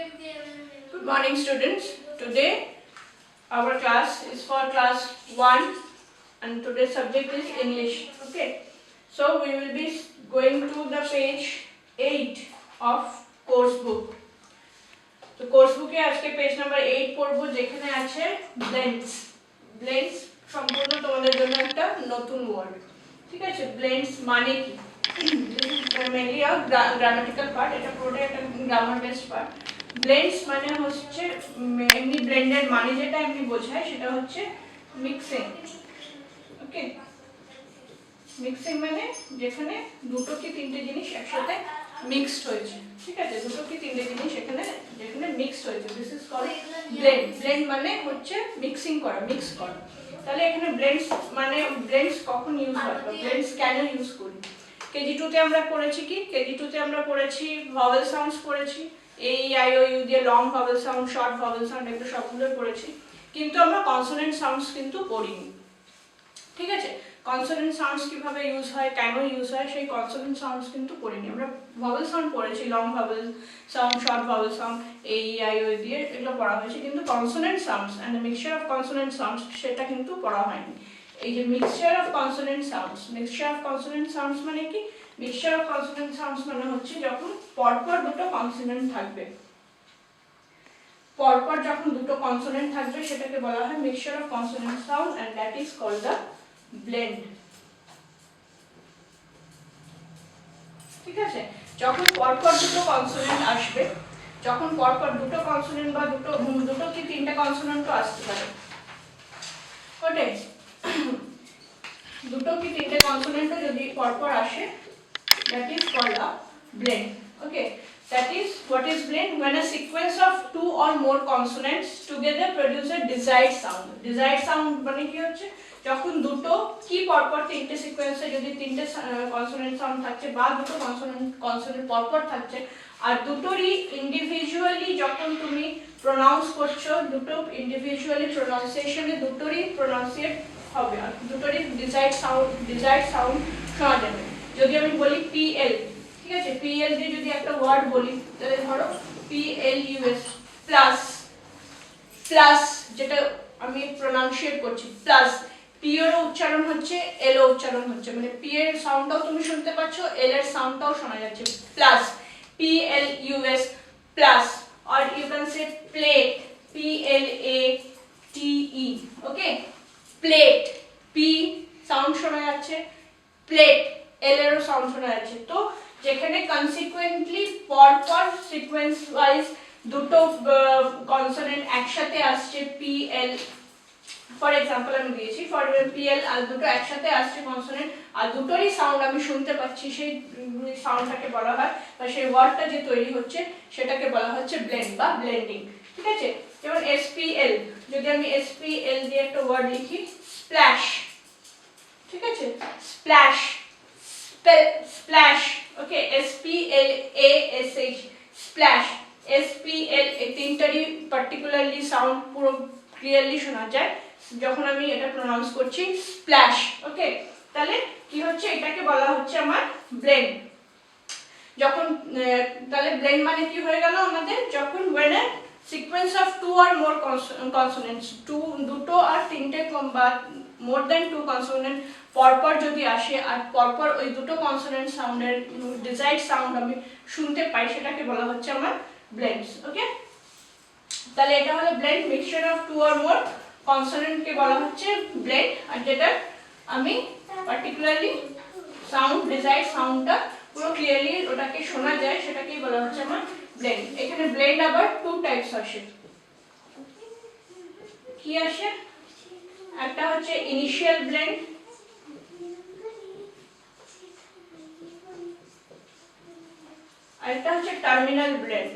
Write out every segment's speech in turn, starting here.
Good morning, students. Today our class is for class 1 and today's subject is English. Okay. So we will be going to the page 8 of course book. So course book এ আজকে page number 8 পড়ব যেখানে আছে blends. Blends সম্পূর্ণ তোমাদের জন্য একটা নতুন word. ঠিক আছে, blends মানে কি? mainly a grammatical part, এটা পুরোটা একটা গ্রামার বেসড পার্ট। ব্লেন্ডস মানে হচ্ছে এমনি ব্লেন্ডেড মানে যেটা এমনি বোঝায় সেটা হচ্ছে মিক্সিং। ওকে, মিক্সিং মানে যেখানে দুটো কি তিনটে জিনিস একসাথে মিক্সড হয়েছে। ঠিক আছে, দুটো কি তিনটে জিনিস যেখানে মিক্সড হয়েছে, this is called blend. Blend মানে হচ্ছে মিক্সিং করা, মিক্স করা। তাহলে এখানে ব্লেন্ডস মানে ব্লেন্ডস কখন ইউজ হয় বা ব্লেন্ডস কেন ইউজ করি? কেজি 2 তে আমরা পড়েছি কি? কেজি 2 তে আমরা পড়েছি ভয়েল সাউন্ডস পড়েছি, এ ই আই ও ইউ দিয়ে long vowel sound, short vowel sound, এগুলো সবগুলো পড়েছি, কিন্তু আমরা কনসোনেন্ট সাউন্ডস কিন্তু পড়িনি। ঠিক আছে, কনসোনেন্ট সাউন্ডস কিভাবে ইউজ হয়, কেন ইউজ হয়, সেই কনসোনেন্ট সাউন্ডস কিন্তু পড়িনি। আমরা ভয়েল সাউন্ড পড়েছি, long vowel sound, short vowel sound, A E I O দিয়ে এগুলো পড়া হয়েছে, কিন্তু consonant sounds and the mixture of consonant sounds সেটা কিন্তু পড়া হয়নি। এই যে mixture of consonant sounds, mixture of consonant sounds মানে কি? মিক্সচার অফ কনসোনেন্ট সাউন্ডস মানে হচ্ছে যখন পরপর দুটো কনসোনেন্ট থাকবে, পরপর যখন দুটো কনসোনেন্ট থাকবে সেটাকে বলা হয় mixture of consonant sound and that is called the blend. ঠিক আছে, যখন পরপর দুটো কনসোনেন্ট আসবে, যখন পরপর দুটো কনসোনেন্ট বা দুটো কি তিনটা কনসোনেন্টও আসতে পারে, ওকে, দুটো কি তিনটে কনসোনেন্টও যদি পরপর আসে, that is called a blend. Okay, that is what is blend? When a sequence of two or more consonants together produce a desired sound. Desired sound মানে কি হচ্ছে? যখন দুটো কি পরপর তিনটে সিকোয়েন্সে যদি তিনটে কনসোনেন্ট সাউন্ড থাকছে বা দুটো কনসোনেন্ট পরপর থাকছে আর দুটোরই ইন্ডিভিজুয়ালি যখন তুমি প্রনাউন্স করছো, দুটো ইন্ডিভিজুয়ালি প্রনাউন্সিয়েশনে দুটোরই প্রনাউন্সিয়েট হবে আর দুটোরই ডিজায়ার্ড সাউন্ড শোনা যাবে। যদি আমি বলি পিএল, ঠিক আছে, পিএল দিয়ে যদি একটা ওয়ার্ড বলি, তাহলে ধরো পিএলইউএস প্লাস, প্লাস যেটা আমি প্রনাউন্সিয়েট করছি প্লাস, পি এর উচ্চারণ হচ্ছে, এল এর উচ্চারণ হচ্ছে, মানে পি এর সাউন্ডটাও তুমি শুনতে পাচ্ছ, এল এর সাউন্ডটাও শোনা যাচ্ছে, plus P L U S plus, or you can say plate, PLATE, okay, plate, P sound শোনা যাচ্ছে, প্লেট এল এরও সাউন্ড শোনা যাচ্ছে। তো যেখানে কনসিকুয়েন্টলি পরপর সিকোয়েন্স ওয়াইজ দুটো কনসোনেন্ট একসাথে আসছে, পিএল ফর এক্সাম্পল আমি দিয়েছি, ফর পিএল আর দুটো একসাথে আসছে কনসোনেন্ট আর দুটোরই সাউন্ড আমি শুনতে পাচ্ছি, সেই সাউন্ডটাকে বলা হয় বা সেই ওয়ার্ডটা যে তৈরি হচ্ছে সেটাকে বলা হচ্ছে ব্লেন্ড বা ব্লেন্ডিং। ঠিক আছে, যেমন এসপিএল, যদি আমি এসপিএল দিয়ে একটা ওয়ার্ড লিখি স্প্ল্যাশ, ঠিক আছে, স্প্ল্যাশ, স্প্ল্যাশ, ওকে, SPLASH, স্প্ল্যাশ, SPL, এই তিনটারই পার্টিকুলারলি সাউন্ড পুরো ক্লিয়ারলি শোনা যায় যখন আমি এটা প্রনাউন্স করছি স্প্ল্যাশ। ওকে, তাহলে কি হচ্ছে, এটাকে বলা হচ্ছে আমার ব্লেন্ড। যখন তাহলে ব্লেন্ড মানে কি হয়ে গেল আমাদের, যখন when a sequence of two or more consonants, দুটো আর তিনটে বা মোর দেন টু কনসোনেন্ট পরপর যদি আসে আর পরপর ওই দুটো কনসোনেন্ট সাউন্ডের ডিজায়ার্ড সাউন্ড আমি শুনতে পাই, সেটাকে বলা হচ্ছে আমার ব্লেন্ডস। ওকে, তাহলে এটা হলো blend, mixture of two or more কনসোনেন্টকে বলা হচ্ছে ব্লেন্ড, আর যেটা আমি পার্টিকুলারলি সাউন্ড ডিজায়ার্ড সাউন্ডটা পুরো ক্লিয়ারলি ওটাকে শোনা যায় সেটাকেই বলা হচ্ছে আমার ব্লেন্ড। এখানে ব্লেন্ড আবার টু টাইপস আসে, কি আসে? একটা হচ্ছে ইনিশিয়াল ব্লেন্ড, আর একটা হচ্ছে টার্মিনাল ব্লেন্ড।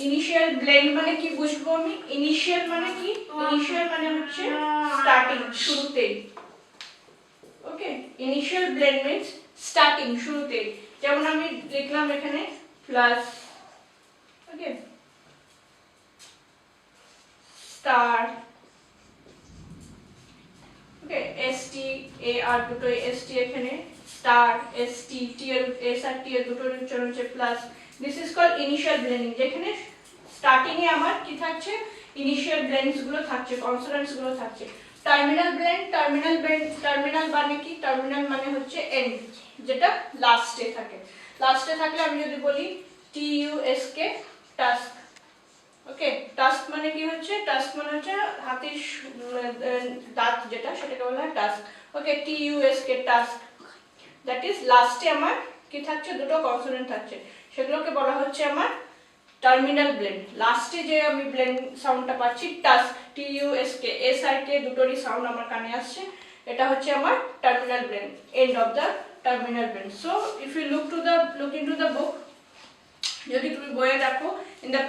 ইনিশিয়াল ব্লেন্ড মানে কি বুঝবো আমি? ইনিশিয়াল মানে কি? ইনিশিয়াল মানে হচ্ছে স্টার্টিং, শুরুতে। ওকে, ইনিশিয়াল ব্লেন্ড মিন্স স্টার্টিং, শুরুতে। যেমন আমি লিখলাম এখানে প্লাস, ওকে, স্টার, ওকে এস টি এ আর দুটো এস টি এখানে স্টার এস টি টি এর এস আর টি এর দুটোর উচ্চারণ হচ্ছে plus this is called initial blending যেখানে স্টার্টিং এ আমার কি থাকছে ইনিশিয়াল ব্লেন্ডস গুলো থাকছে কনসোনেন্টস গুলো থাকছে টার্মিনাল মানে কি টার্মিনাল মানে হচ্ছে এন্ড যেটা লাস্টে থাকে লাস্টে থাকলে আমি যদি বলি টি ইউ এস কে টাস্ক ওকে টাস্ক মানে কি হচ্ছে টাস্ক মানে হচ্ছে হাতির দাঁত যেটা সেটাকে বলা হয় task okay T U S K task that is লাস্টে আমার কি থাকছে দুটো কনসোনেন্ট থাকছে সেগুলোকে বলা হচ্ছে আমার টার্মিনাল ব্লেন্ড লাস্টে যে আমি ব্লেন্ড সাউন্ডটা পাচ্ছি task T U S K S আর কে দুটোরই সাউন্ড আমার কানে আসছে এটা হচ্ছে আমার terminal blend end of the terminal blend so if you look into the book যদি তুমি বইয়ে দেখো in the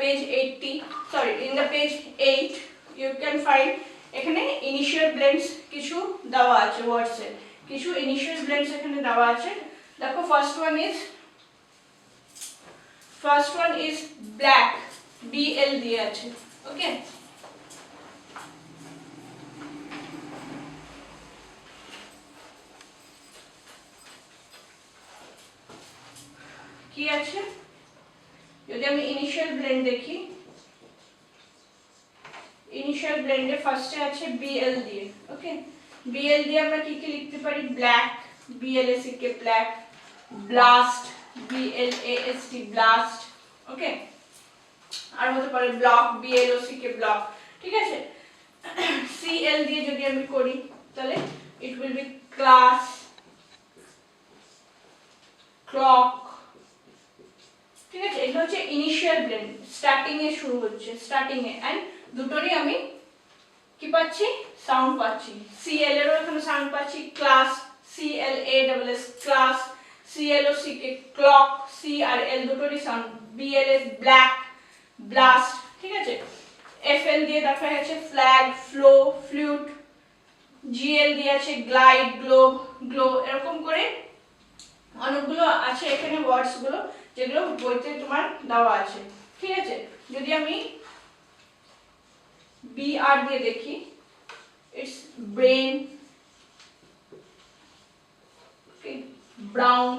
page 8 you can find এখানে ইনিশিয়াল ব্লেন্ডস কিছু দেওয়া আছে ওয়ার্ডসে কিছু ইনিশিয়াল ব্লেন্ডস এখানে দেওয়া আছে দেখো first one is black BL দিয়ে আছে ওকে কি আছে যদি আমি ইনিশিয়াল ব্লেন্ড দেখি ইনিশিয়াল ব্লেন্ডে ফার্স্টে আছে BL দিয়ে ওকে BL দিয়ে আমরা কি কি লিখতে পারি black BLACK black blast BLAST blast okay আর হতে পারে ব্লক BLOCK ব্লক ঠিক আছে CL দিয়ে যদি আমি করি তাহলে it will be class clock ঠিক আছে এটা হচ্ছে ইনিশিয়াল ব্লেন্ড স্টার্টিং এ শুরু হচ্ছে স্টার্টিং এ এন্ড দুটোরই আমি কি পাচ্ছি সাউন্ড পাচ্ছি CL এরও এখানে সাউন্ড পাচ্ছি class CLASS class CLOCK clock C আর L দুটোরই সাউন্ড BLS ব্ল্যাক ব্লাস্ট ঠিক আছে FL দিয়ে দেখা যাচ্ছে ফ্ল্যাগ ফ্লো ফ্লুট GL দিয়ে আছে গ্লাইড গ্লো এরকম করে অনেকগুলো আছে এখানে ওয়ার্ডস গুলো যেগুলো বইতে তোমার দেওয়া আছে ঠিক আছে যদি আমি BR দিয়ে দেখি it's brain okay brown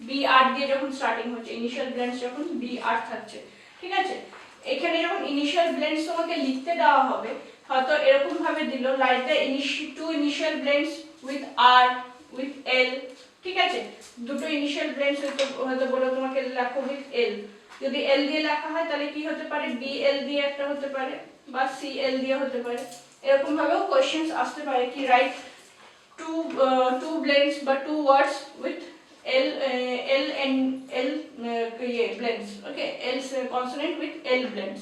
BR দিয়ে যখন স্টার্টিং হচ্ছে ইনিশিয়াল ব্লেন্ডস যখন BR থাকছে ঠিক আছে এখানে যখন ইনিশিয়াল ব্লেন্ডস তোমাকে লিখতে দেওয়া হবে হয়তো এরকম ভাবে দিল like the two initial blends with R with L ঠিক আছে দুটো ইনিশিয়াল ব্লেন্ডস হয়তো বলো তোমাকে লেখো উইথ L যদি L দিয়ে লেখা হয় তাহলে কি হতে পারে BL দিয়ে একটা হতে পারে বা CL দিয়ে হতে পারে এরকম ভাবেও কোশ্চেনস আসতে পারে কি রাইট two blends বা two words with L and L blends okay L consonant with L blends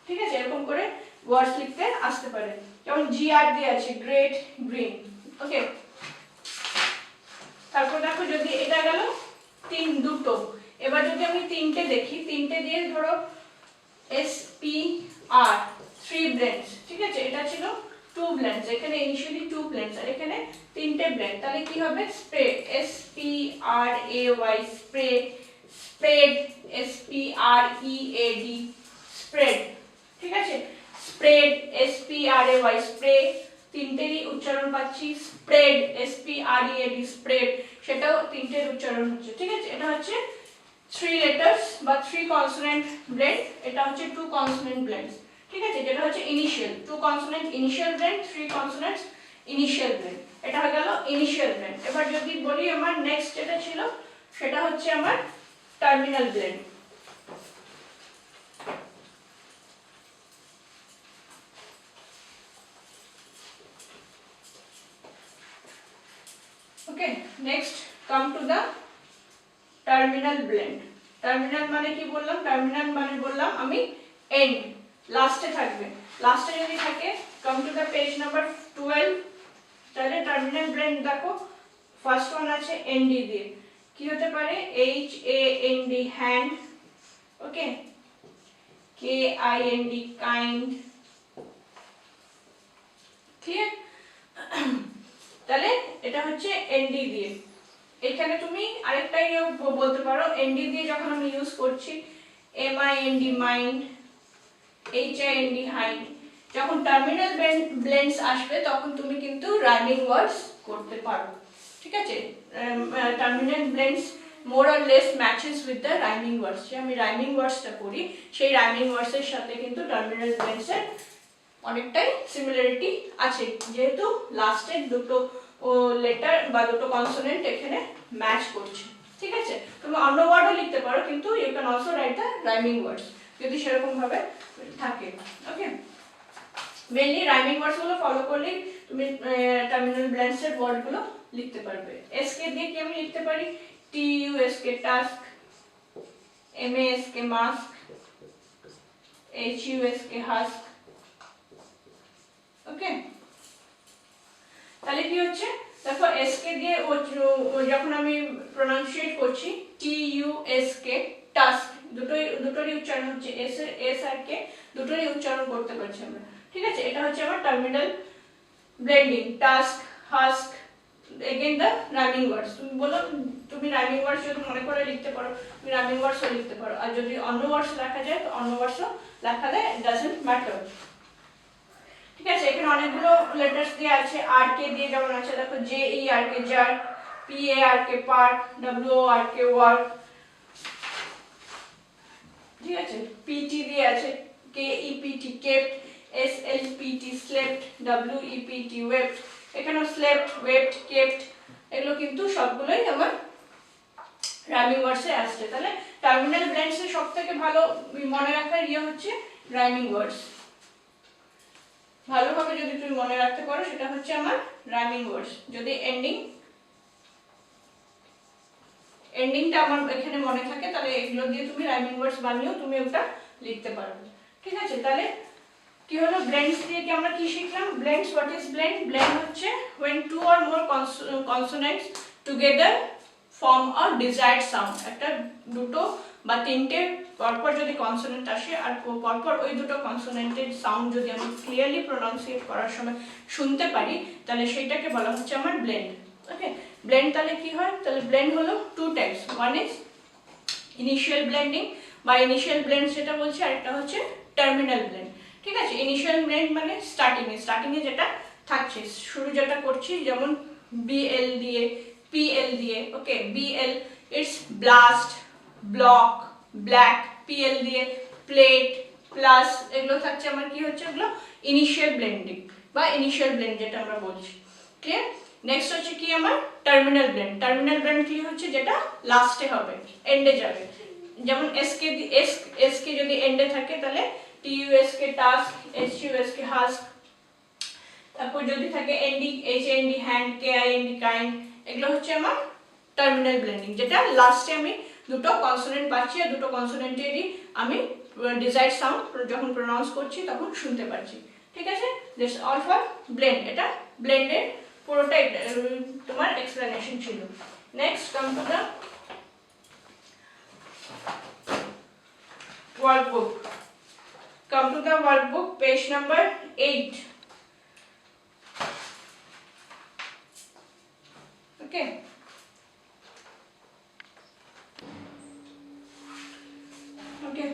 ঠিক আছে এরকম করে ওয়ার্ডস লিখতে আসতে পারে যেমন GR দিয়ে আছে গ্রেট গ্রিন ওকে তারপর দেখো যদি এটা গেল দুটো এবার যদি আমি তিনটে দেখি তিনটে দিয়ে ধরো SPR 3 blends ঠিক আছে এটা ছিল 2 blends এখানে ইনিশিয়ালি 2 blends আর এখানে তিনটে ব্লেন্ড তাহলে কি হবে spread SPRAY spread SPREAD spread ঠিক আছে স্প্রেড SPRAY স্প্রে তিনটেরই উচ্চারণ পাচ্ছি স্প্রেড SPREAD স্প্রেড সেটাও তিনটের উচ্চারণ হচ্ছে ঠিক আছে এটা হচ্ছে 3 letters বা 3 consonant blend এটা হচ্ছে 2 consonant blends ঠিক আছে যেটা হচ্ছে initial 2 consonant initial blend 3 consonants initial blend এটা হয়ে গেল ইনিশিয়াল ব্লেন্ড এবার যদি বলি আমার নেক্সট যেটা ছিল সেটা হচ্ছে আমার terminal blend okay next come to the terminal blend terminal মানে কি বললাম টার্মিনাল মানে বললাম আমি এন্ড লাস্টে থাকবে লাস্টে যদি থাকে come to the page number 12 তাহলে টার্মিনাল ব্লেন্ড দেখো ফার্স্ট ওয়ান আছে ND দিয়ে কি হতে পারে HAND hand okay KIND kind clear তাহলে এটা হচ্ছে ND দিয়ে এখানে তুমি আরেকটা বলতে পারো ND দিয়ে যখন আমি ইউজ করছি MIND মাইন্ড HIND হাইন্ড। যখন টার্মিনাল ব্লেন্ডস আসবে তখন তুমি কিন্তু রাইমিং ওয়ার্ডস করতে পারো, ঠিক আছে? Terminal blends more or less matches with the rhyming ওয়ার্ডস। যে আমি রাইমিং ওয়ার্ডসটা করি সেই রাইমিং ওয়ার্ডসের সাথে কিন্তু টার্মিনাল ব্লেন্ডসের অনেকটাই সিমিলারিটি আছে, যেহেতু লাস্টের দুটো লেটার বা দুটো কনসোনেন্ট এখানে ম্যাচ করছে, ঠিক আছে? তুমি অন্য ওয়ার্ডও লিখতে পারো, কিন্তু you can also write the rhyming words যদি সেরকম ভাবে থাকে। ওকে, মেইনলি রাইমিং ওয়ার্ডসগুলো ফলো করলেই তুমি টার্মিনাল ব্লেন্ডসের ওয়ার্ডগুলো লিখতে পারবে। এসকে দিয়ে কি আমি লিখতে পারি? TUSK tusk, MASK mask, HUSK husk. Okay, তাহলে কি হচ্ছে দেখো, এসকে দিয়ে যখন আমি প্রনাউন্সিয়েট করছি TUSK টাস্ক, দুটোরই উচ্চারণ হচ্ছে, এস আর কে দুটোরই উচ্চারণ করতে পারছি আমরা, ঠিক আছে? এটা হচ্ছে আমার terminal blending. Task, husk, again the rhyming ওয়ার্ডস। তুমি বলো, তুমি রাইমিং ওয়ার্ডস যদি মনে করে লিখতে পারো, তুমি রাইমিং ওয়ার্ডসও লিখতে পারো, আর যদি অন্য ওয়ার্ডস লেখা যায় তো অন্য ওয়ার্ডসও লেখা যায়, ইট ডাজন্ট ম্যাটার, ঠিক আছে? এখানে অনেকগুলো লেটার্স দিয়ে আছে, আর কে দিয়ে যেমন আছে দেখো, JERK জার, PARK পার্ক, WORK ওয়ার্ক, ঠিক আছে? PT দিয়ে আছে, KEPT kept, SLPT slept, WEPT wept. এখানেও স্লেপ্ট, ওয়েপ্ট, কেপ্ট, এগুলো কিন্তু সবগুলোই আমার রাইমিং ওয়ার্ডসে আসছে। তাহলে টার্মিনাল ব্লেন্ডসের সবথেকে ভালো মনে রাখার হচ্ছে রাইমিং ওয়ার্ডস। ভালোভাবে যদি তুমি মনে রাখতে পারো সেটা হচ্ছে আমার রাইমিং ওয়ার্ডস। যদি এন্ডিংটা আমার এখানে মনে থাকে তাহলে এগুলো দিয়ে তুমি রাইমিং ওয়ার্ডস বানিয়েও তুমি ওটা লিখতে পারবে, ঠিক আছে? তাহলে কি হলো, ব্লেন্ডস দিয়ে কি আমরা কি শিখলাম? Blends, what is blend? Blend হচ্ছে when two or more consonants together form a desired sound। একটা দুটো বা তিনটে পরপর যদি কনসোনেন্ট আসে আর পরপর ওই দুটো কনসোনেন্টের সাউন্ড যদি আমি ক্লিয়ারলি প্রনাউন্সিয়েট করার সময় শুনতে পারি তাহলে সেইটাকে বলা হচ্ছে আমার ব্লেন্ড। ওকে, ব্লেন্ড তাহলে কি হয়? তাহলে ব্লেন্ড হলো two types, one is initial blending বা ইনিশিয়াল ব্লেন্ড যেটা বলছি, আর একটা হচ্ছে টার্মিনাল ব্লেন্ড, ঠিক আছে? ইনিশিয়াল ব্লেন্ড মানে স্টার্টিং এ যেটা থাকছে, শুরু যেটা করছি, যেমন BL দিয়ে, PL দিয়ে। ওকে, BL it's blast, block, black, PL দিয়ে প্লেট, প্লাস, এগুলো থাকছে আমার কি হচ্ছে, এগুলো ইনিশিয়াল ব্লেন্ডিং বা ইনিশিয়াল ব্লেন্ড যেটা আমরা বলছি, ক্লিয়ার? নেক্সট হচ্ছে কি আমার টার্মিনাল ব্লেন্ড। টার্মিনাল ব্লেন্ড কি হচ্ছে, যেটা লাস্টে হবে, এন্ডে যাবে। যেমন এসকে যদি এন্ডে থাকে তাহলে TUSK টাস্ক, HUSK হাস্ক। তারপর যদি থাকে ending, HIND hand, KIND kind, এগুলো হচ্ছে আমার টার্মিনাল ব্লেন্ডিং, যেটা লাস্টে আমি দুটো কনসোনেন্ট পাচ্ছি আর দুটো কনসোনেন্টেরই আমি ডিজায়ার্ড সাউন্ড যখন প্রনাউন্স করছি তখন শুনতে পাচ্ছি, ঠিক আছে? This all for blend. এটা ব্লেন্ডের পুরোটাই তোমার এক্সপ্লেনেশন ছিল। Next come to the workbook. Come to the workbook, page number 8. Okay. Okay.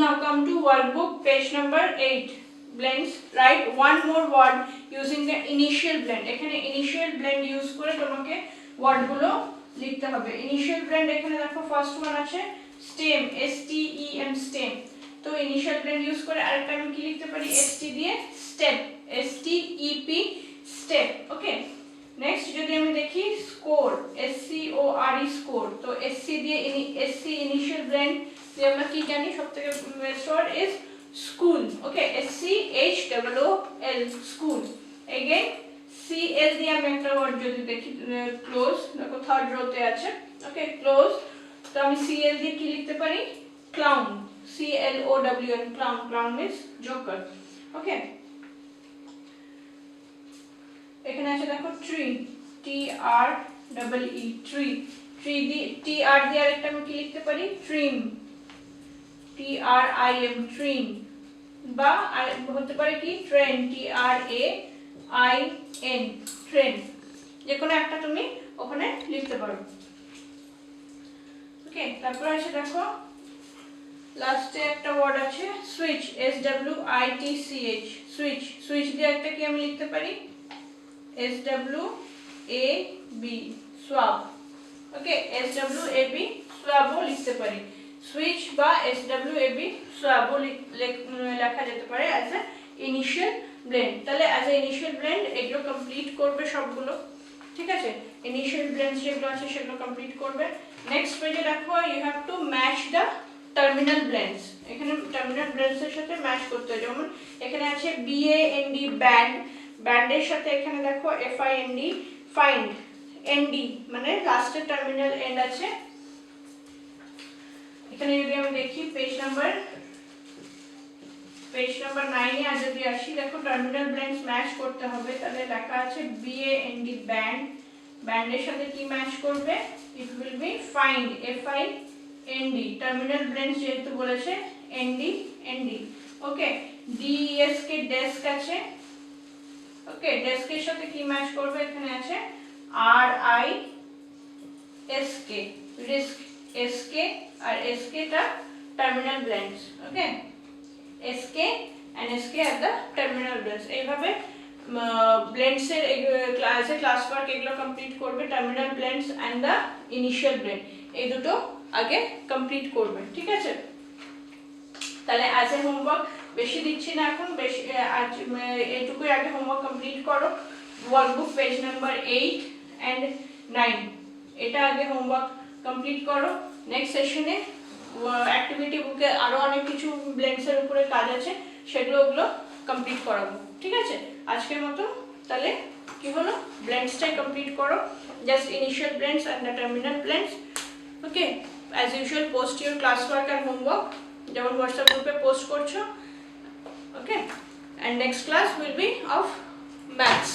Now come to workbook, page number 8. Blends. Write one more word using the initial blend. এখানে initial blend use করে তোমাকে word গুলো লিখতে হবে। initial blend এখানে দেখো first one আছে stem, STEM stem। তো ইনিশিয়াল ব্লেন্ড ইউজ করে আরেকটা আমি কি লিখতে পারি, ST দিয়ে step, STEP step. Okay, next যদি আমি দেখি স্কোর, SCORE স্কোর। তো SC দিয়ে SC ইনিশিয়াল ব্লেন্ড দিয়ে আমরা কি জানি সবথেকে best word is school. Okay, SCHOOL school. Again CL দিয়ে আমি একটা ওয়ার্ড যদি দেখি ক্লোজ, দেখো থার্ড রোতে আছে। ওকে, ক্লোজ। তো আমি CL দিয়ে কি লিখতে পারি, clown, CLOWN clown, clown means joker। ওকে, এখানে আছে দেখো ট্রি, TREE ট্রি। ট্রি দিয়ে TR দিয়ে আরেকটা আমি কি লিখতে পারি, ট্রিম, TRIM ট্রিম। বা হতে পারে কি ট্রেন, TRAIN ট্রেন। যে কোনো একটা তুমি ওখানে লিখতে পারো। ওকে, তারপর আছে দেখো লাস্টে একটা ওয়ার্ড আছে সুইচ, SWITCH, সুইচ। সুইচ দিয়ে একটা কি আমি লিখতে পারি SWAB, সোয়াব। ওকে, SWAB সোয়াবও লিখতে পারি। সুইচ বা SWAB সোয়াবও লেখা যেতে পারে অ্যাজ এ ইনিশিয়াল ব্লেন্ড। তাহলে অ্যাজ এ ইনিশিয়াল ব্লেন্ড এগুলো কমপ্লিট করবে সবগুলো, ঠিক আছে? ইনিশিয়াল ব্লেন্ডস যেগুলো আছে সেগুলো কমপ্লিট করবে। নেক্সট পেজে দেখো you have to match the terminal blends. এখানে টার্মিনাল ব্লেন্ডস এর সাথে ম্যাচ করতে হয়। যেমন এখানে আছে BAND ব্যান্ড, ব্যান্ডের সাথে এখানে দেখো FIND ফাইন্ড, ND মানে লাস্টের টার্মিনাল এন্ড আছে। এখানে যদি আমি দেখি পেজ নাম্বার 9 এ যদি আসি, দেখো টার্মিনাল ব্লেন্ডস ম্যাচ করতে হবে। তাহলে লেখা আছে BAND ব্যান্ড, ব্যান্ডের সাথে কি ম্যাচ করবে? It will be find, FIND। Terminal blends যেহেতু বলেছে ND। ওকে, DESK ডেস্ক আছে। ওকে, ডেস্কের সাথে কি ম্যাচ করবে? এখানে আছে RISK, রিস্ক। SK আর SK টা terminal blends. Okay, SK and SK are the terminal blends। এইভাবে ব্লেন্ডস এর ক্লাসে ক্লাস ওয়ার্ক এগুলো কমপ্লিট করবে। Terminal blends and the initial blend এই দুটো আগে কমপ্লিট করবে, ঠিক আছে? তাহলে অ্যাজ এ হোমওয়ার্ক বেশি দিচ্ছি না এখন, বেশি এইটুকুই আগে হোমওয়ার্ক কমপ্লিট করো। ওয়ার্কবুক পেজ নাম্বার 8 and 9 এটা আগে হোমওয়ার্ক কমপ্লিট করো। নেক্সট সেশনে অ্যাক্টিভিটি বুকে আরো অনেক কিছু ব্লেন্ডস এর উপরে কাজ আছে, সেগুলো কমপ্লিট করাবো, ঠিক আছে? আজকের মতো তাহলে কি হলো, ব্লেন্ডসটাই কমপ্লিট করো, just initial blends and the terminal blends. Okay, as usual post your class work and homework, যেমন হোয়াটসঅ্যাপ গ্রুপে পোস্ট করছো। Okay, and next class will be of maths.